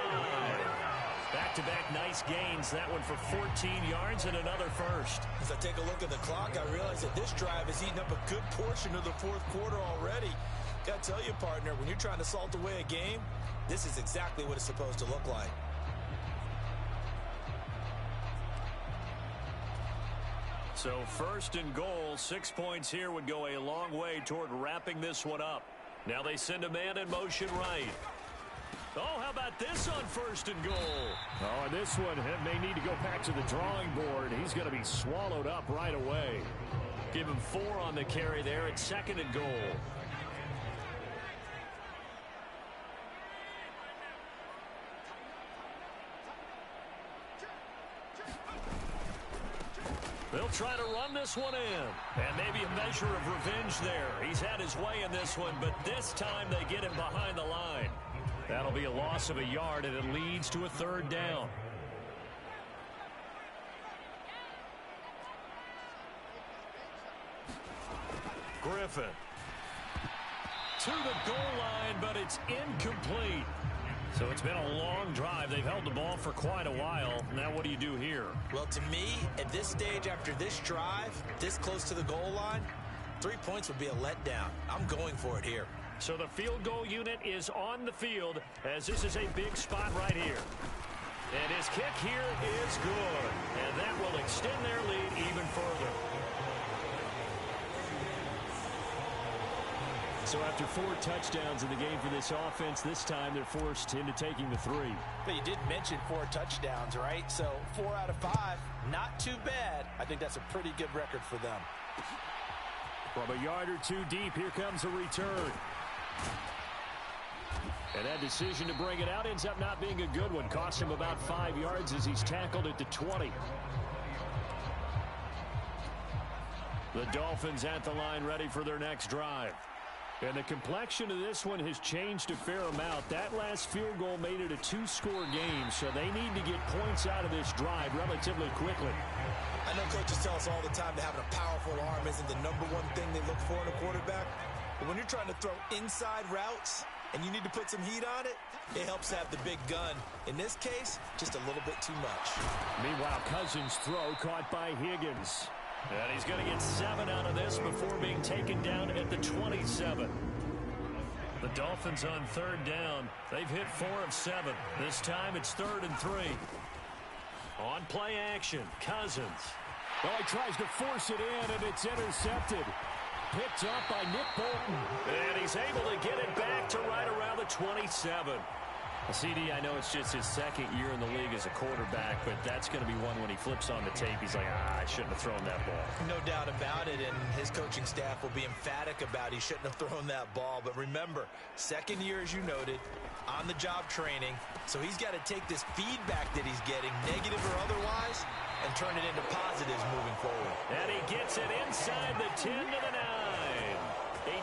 Back-to-back nice gains. That one for 14 yards and another first. As I take a look at the clock, I realize that this drive has eaten up a good portion of the fourth quarter already. Got to tell you, partner, when you're trying to salt away a game, this is exactly what it's supposed to look like. So first and goal, 6 points here would go a long way toward wrapping this one up. Now they send a man in motion right. Oh, how about this on first and goal? Oh, and this one may need to go back to the drawing board. He's going to be swallowed up right away. Give him 4 on the carry there at second and goal. They'll try to run this one in. And maybe a measure of revenge there. He's had his way in this one, but this time they get him behind the line. That'll be a loss of a yard, and it leads to a third down. Griffin. To the goal line, but it's incomplete. So it's been a long drive. They've held the ball for quite a while. Now what do you do here? Well, to me, at this stage after this drive, this close to the goal line, 3 points would be a letdown. I'm going for it here. So the field goal unit is on the field as this is a big spot right here. And his kick here is good. And that will extend their lead even further. So after 4 touchdowns in the game for this offense, this time they're forced into taking the 3. But you did mention 4 touchdowns, right? So 4 out of 5, not too bad. I think that's a pretty good record for them. From a yard or 2 deep, here comes a return. And that decision to bring it out ends up not being a good one. Cost him about 5 yards as he's tackled at the 20. The Dolphins at the line ready for their next drive. And the complexion of this one has changed a fair amount. That last field goal made it a 2-score game, so they need to get points out of this drive relatively quickly. I know coaches tell us all the time that having a powerful arm isn't the #1 thing they look for in a quarterback. But when you're trying to throw inside routes and you need to put some heat on it, it helps have the big gun. In this case, just a little bit too much. Meanwhile, Cousins' throw caught by Higgins. And he's going to get 7 out of this before being taken down at the 27. The Dolphins on 3rd down. They've hit 4 of 7. This time it's 3rd and 3. On play action, Cousins. Well, he tries to force it in, and it's intercepted. Picked up by Nick Bolton. And he's able to get it back to right around the 27. CD, I know it's just his 2nd year in the league as a quarterback, but that's going to be one when he flips on the tape. He's like, I shouldn't have thrown that ball. No doubt about it, and his coaching staff will be emphatic about he shouldn't have thrown that ball. But remember, 2nd year, as you noted, on-the-job training. So he's got to take this feedback that he's getting, negative or otherwise, and turn it into positives moving forward. And he gets it inside the 10 to the 9.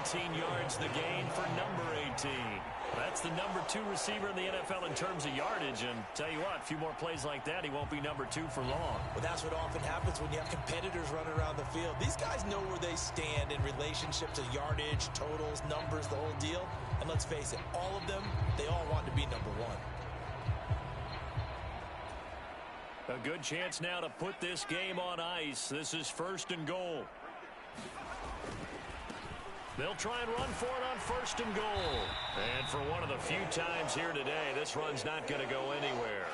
18 yards the gain for number 18. That's the number 2 receiver in the NFL in terms of yardage. And tell you what, a few more plays like that, he won't be number 2 for long. Well, that's what often happens when you have competitors running around the field. These guys know where they stand in relationship to yardage, totals, numbers, the whole deal. And let's face it, all of them, they all want to be number 1. A good chance now to put this game on ice. This is 1st and goal. They'll try and run for it on 1st and goal. And for one of the few times here today, this run's not going to go anywhere.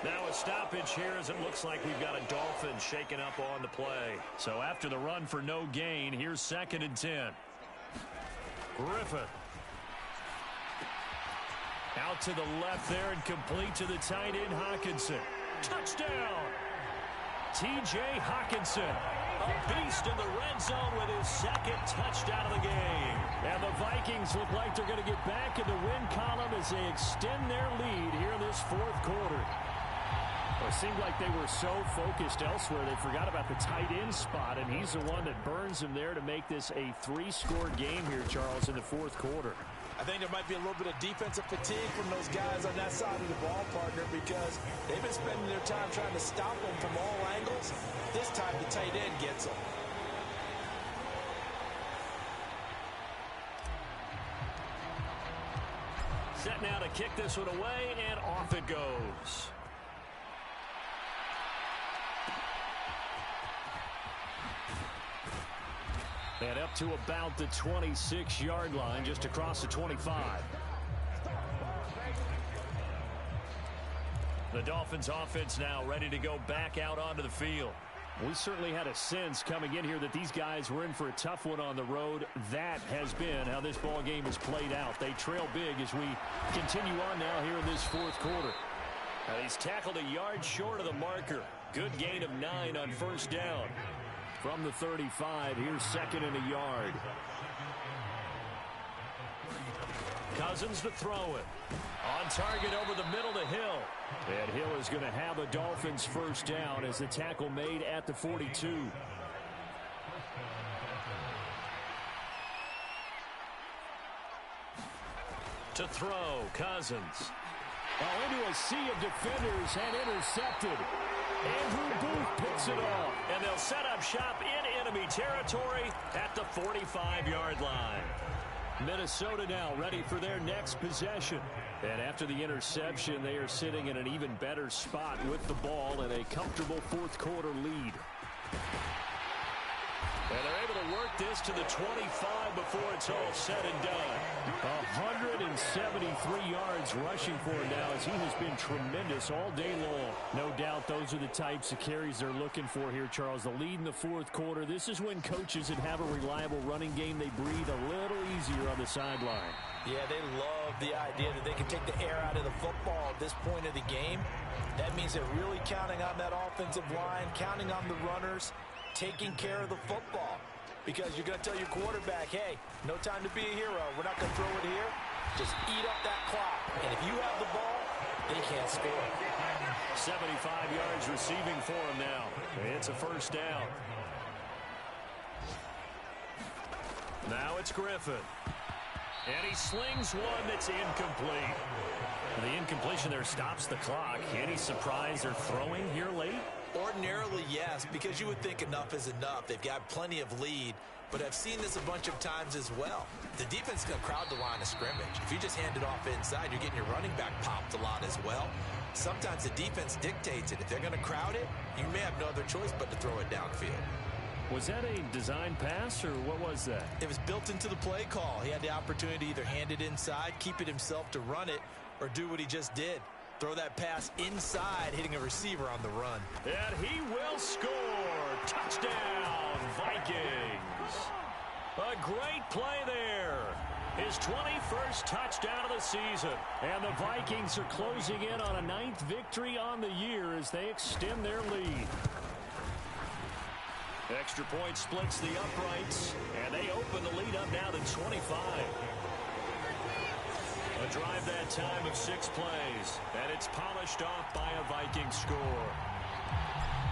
Now a stoppage here as it looks like we've got a Dolphin shaken up on the play. So after the run for no gain, here's 2nd and 10. Griffin. Out to the left there and complete to the tight end, Hockenson. Touchdown! T.J. Hockenson. A beast in the red zone with his 2nd touchdown of the game. And the Vikings look like they're going to get back in the win column as they extend their lead here in this 4th quarter. Well, it seemed like they were so focused elsewhere they forgot about the tight end spot, and he's the one that burns them there to make this a 3-score game here, Charles, in the 4th quarter. I think there might be a little bit of defensive fatigue from those guys on that side of the ball, partner, because they've been spending their time trying to stop them from all angles. This time the tight end gets them. Set now to kick this one away, and off it goes. And up to about the 26-yard line, just across the 25. The Dolphins offense now ready to go back out onto the field. We certainly had a sense coming in here that these guys were in for a tough one on the road. That has been how this ball game has played out. They trail big as we continue on now here in this 4th quarter. And he's tackled a yard short of the marker. Good gain of 9 on 1st down. From the 35, here's 2nd and a yard. Cousins to throw it. On target over the middle to Hill. And Hill is going to have a Dolphins 1st down as the tackle made at the 42. To throw, Cousins. Well, into a sea of defenders and intercepted. Andrew Booth picks it off. And they'll set up shop in enemy territory at the 45-yard line. Minnesota now ready for their next possession. And after the interception, they are sitting in an even better spot with the ball and a comfortable 4th quarter lead. And they're able to work this to the 25 before it's all said and done. 173 yards rushing for him now, as he has been tremendous all day long. No doubt those are the types of carries they're looking for here, Charles. The lead in the fourth quarter. This is when coaches that have a reliable running game, they breathe a little easier on the sideline. Yeah, they love the idea that they can take the air out of the football at this point of the game. That means they're really counting on that offensive line, counting on the runners, taking care of the football. Because you're going to tell your quarterback, hey, no time to be a hero. We're not going to throw it here. Just eat up that clock. And if you have the ball, they can't score. 75 yards receiving for him now. It's a first down. Now it's Griffin. And he slings one that's incomplete. The incompletion there stops the clock. Any surprise they're throwing here late? Ordinarily, yes, because you would think enough is enough. They've got plenty of lead, but I've seen this a bunch of times as well. The defense is going to crowd the line of scrimmage. If you just hand it off inside, you're getting your running back popped a lot as well. Sometimes the defense dictates it. If they're going to crowd it, you may have no other choice but to throw it downfield. Was that a design pass, or what was that? It was built into the play call. He had the opportunity to either hand it inside, keep it himself to run it, or do what he just did. Throw that pass inside, hitting a receiver on the run. And he will score. Touchdown, Vikings. A great play there. His 21st touchdown of the season. And the Vikings are closing in on a 9th victory on the year as they extend their lead. Extra point splits the uprights, and they open the lead up now to 25. A drive that time of 6 plays, and it's polished off by a Vikings score.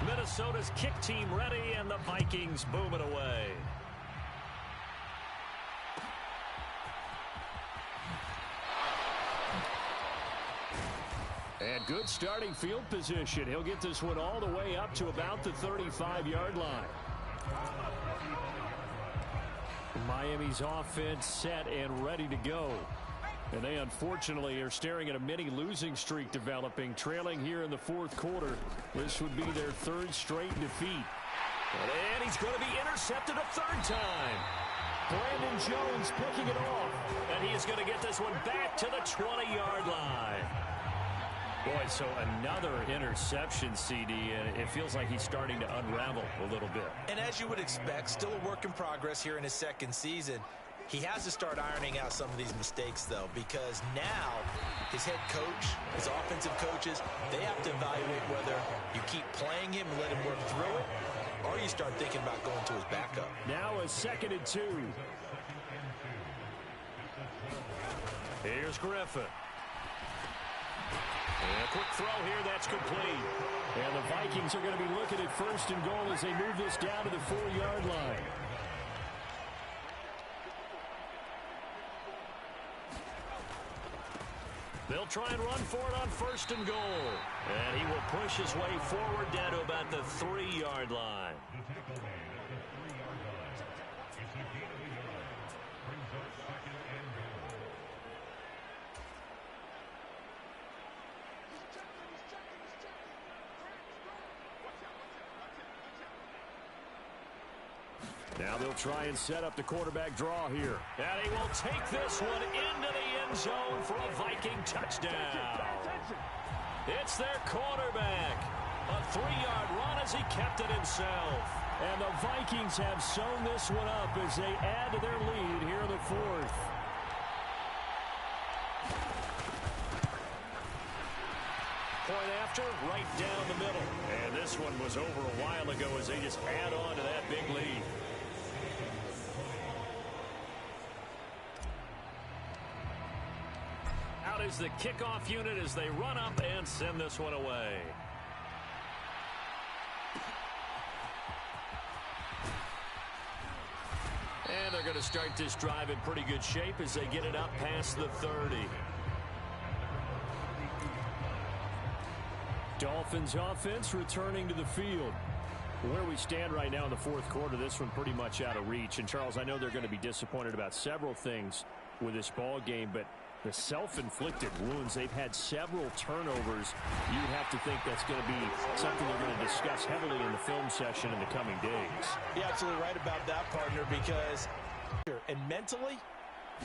Minnesota's kick team ready, and the Vikings boom it away. And good starting field position. He'll get this one all the way up to about the 35-yard line. Miami's offense set and ready to go. And they unfortunately are staring at a mini losing streak developing, trailing here in the fourth quarter. This would be their 3rd straight defeat. And he's going to be intercepted a 3rd time. Brandon Jones picking it off. And he is going to get this one back to the 20-yard line. Boy, so another interception, CD, and it feels like he's starting to unravel a little bit. And as you would expect, still a work in progress here in his 2nd season. He has to start ironing out some of these mistakes, though, because now his head coach, his offensive coaches, they have to evaluate whether you keep playing him and let him work through it, or you start thinking about going to his backup. Now a 2nd and 2. Here's Griffin. And a quick throw here, that's complete. And the Vikings are going to be looking at 1st and goal as they move this down to the 4-yard line. They'll try and run for it on 1st and goal. And he will push his way forward down to about the 3-yard line. Now they'll try and set up the quarterback draw here. And he will take this one into the end zone for a Viking touchdown. It's their quarterback. A 3-yard run as he kept it himself. And the Vikings have sewn this one up as they add to their lead here in the 4th. Point after, right down the middle. And this one was over a while ago as they just add on to that big lead. Out is the kickoff unit as they run up and send this one away. And they're going to start this drive in pretty good shape as they get it up past the 30. Dolphins offense returning to the field. Where we stand right now in the fourth quarter, this one pretty much out of reach. And, Charles, I know they're going to be disappointed about several things with this ball game, but the self-inflicted wounds. They've had several turnovers. You'd have to think that's going to be something they're going to discuss heavily in the film session in the coming days. You're absolutely right about that, partner, because and mentally,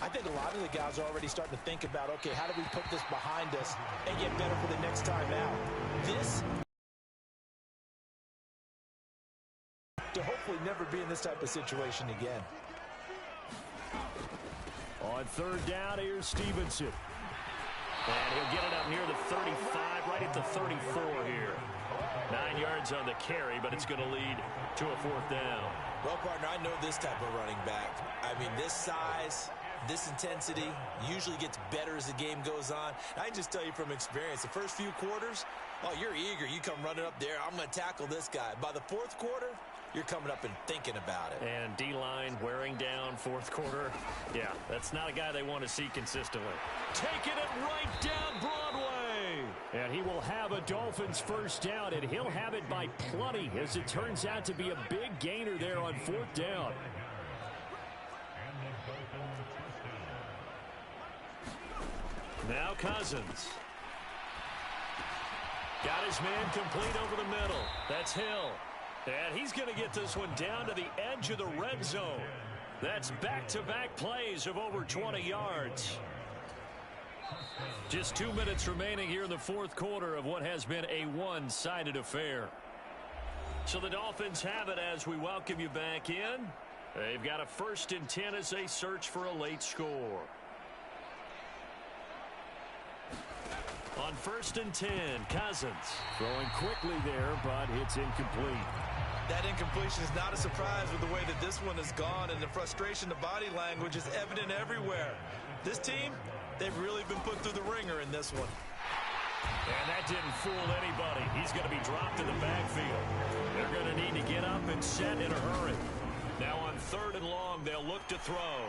I think a lot of the guys are already starting to think about, okay, how do we put this behind us and get better for the next time out? This to hopefully never be in this type of situation again. On third down, here's Stevenson. And he'll get it up near the 35, right at the 34 here. 9 yards on the carry, but it's going to lead to a fourth down. Well, partner, I know this type of running back. I mean, this size, this intensity usually gets better as the game goes on. I can just tell you from experience, the first few quarters, oh, you're eager. You come running up there, I'm going to tackle this guy. By the fourth quarter, you're coming up and thinking about it. And D-line wearing down fourth quarter. Yeah, that's not a guy they want to see consistently. Taking it right down Broadway. And he will have a Dolphins first down, and he'll have it by plenty, as it turns out to be a big gainer there on fourth down. Now Cousins. Got his man complete over the middle. That's Hill. And he's going to get this one down to the edge of the red zone. That's back-to-back plays of over 20 yards. Just 2 minutes remaining here in the fourth quarter of what has been a one-sided affair. So the Dolphins have it as we welcome you back in. They've got a 1st and 10 as they search for a late score. On 1st and 10, Cousins. Throwing quickly there, but it's incomplete. That incompletion is not a surprise with the way that this one has gone, and the frustration, the body language is evident everywhere. This team, they've really been put through the ringer in this one. And that didn't fool anybody. He's going to be dropped in the backfield. They're going to need to get up and set in a hurry. Now on 3rd and long, they'll look to throw.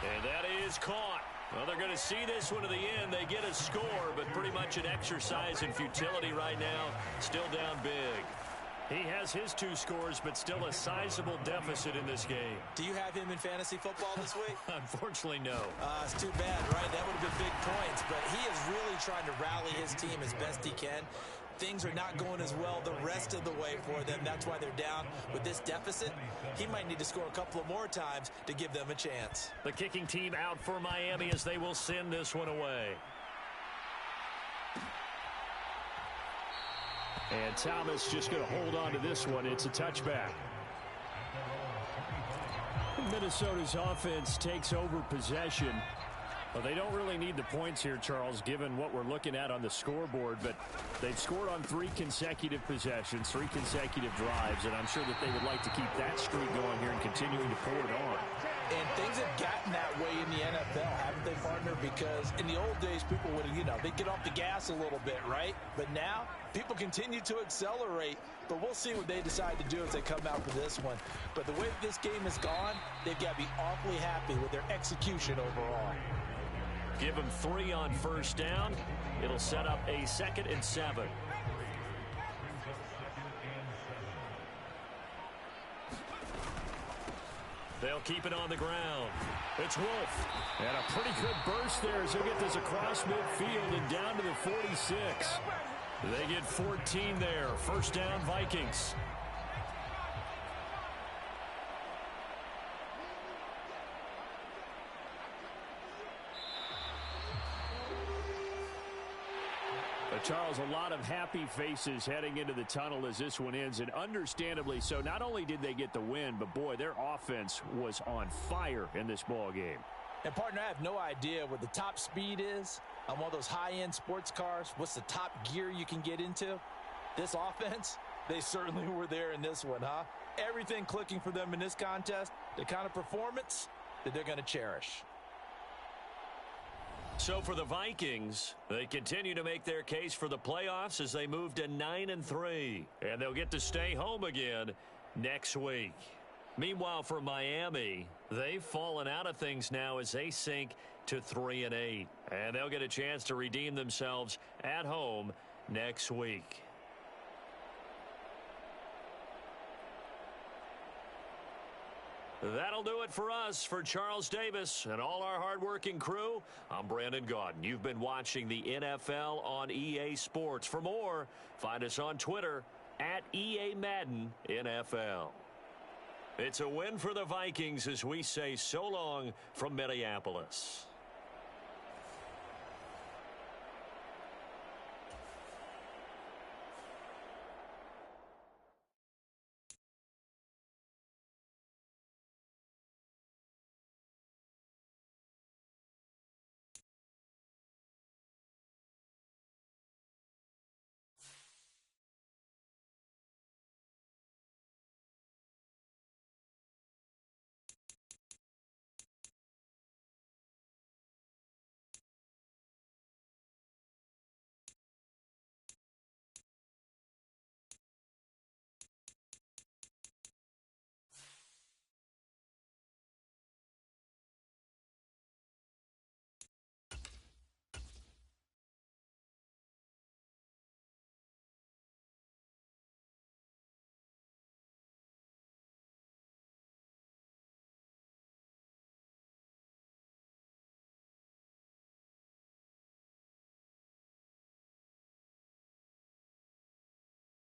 And that is caught. Well, they're going to see this one to the end. They get a score, but pretty much an exercise in futility right now. Still down big. He has his 2 scores, but still a sizable deficit in this game. Do you have him in fantasy football this week? Unfortunately, no. It's too bad, right? That would have been big points, but he is really trying to rally his team as best he can. Things are not going as well the rest of the way for them. That's why they're down with this deficit. He might need to score a couple of more times to give them a chance. The kicking team out for Miami as they will send this one away. And Thomas just going to hold on to this one. It's a touchback. Minnesota's offense takes over possession. Well, they don't really need the points here, Charles, given what we're looking at on the scoreboard. But they've scored on 3 consecutive possessions, 3 consecutive drives, and I'm sure that they would like to keep that streak going here and continuing to pour it on. And things have gotten that way in the NFL, haven't they, partner? Because in the old days, people would, they'd get off the gas a little bit, right? But now, people continue to accelerate. But we'll see what they decide to do as they come out for this one. But the way this game has gone, they've got to be awfully happy with their execution overall. Give them 3 on first down. It'll set up a 2nd and 7. They'll keep it on the ground. It's Wolf. And a pretty good burst there as he'll get this across midfield and down to the 46. They get 14 there. First down, Vikings. Charles, a lot of happy faces heading into the tunnel as this one ends, and understandably so. Not only did they get the win, but boy, their offense was on fire in this ball game. And partner, I have no idea what the top speed is on one of those high-end sports cars. What's the top gear you can get into? This offense, they certainly were there in this one, huh? Everything clicking for them in this contest, the kind of performance that they're going to cherish. So for the Vikings, they continue to make their case for the playoffs as they move to 9-3. And they'll get to stay home again next week. Meanwhile, for Miami, they've fallen out of things now as they sink to 3-8. And they'll get a chance to redeem themselves at home next week. That'll do it for us. For Charles Davis and all our hardworking crew, I'm Brandon Gaudin. You've been watching the NFL on EA Sports. For more, find us on Twitter at EA Madden NFL. It's a win for the Vikings as we say so long from Minneapolis.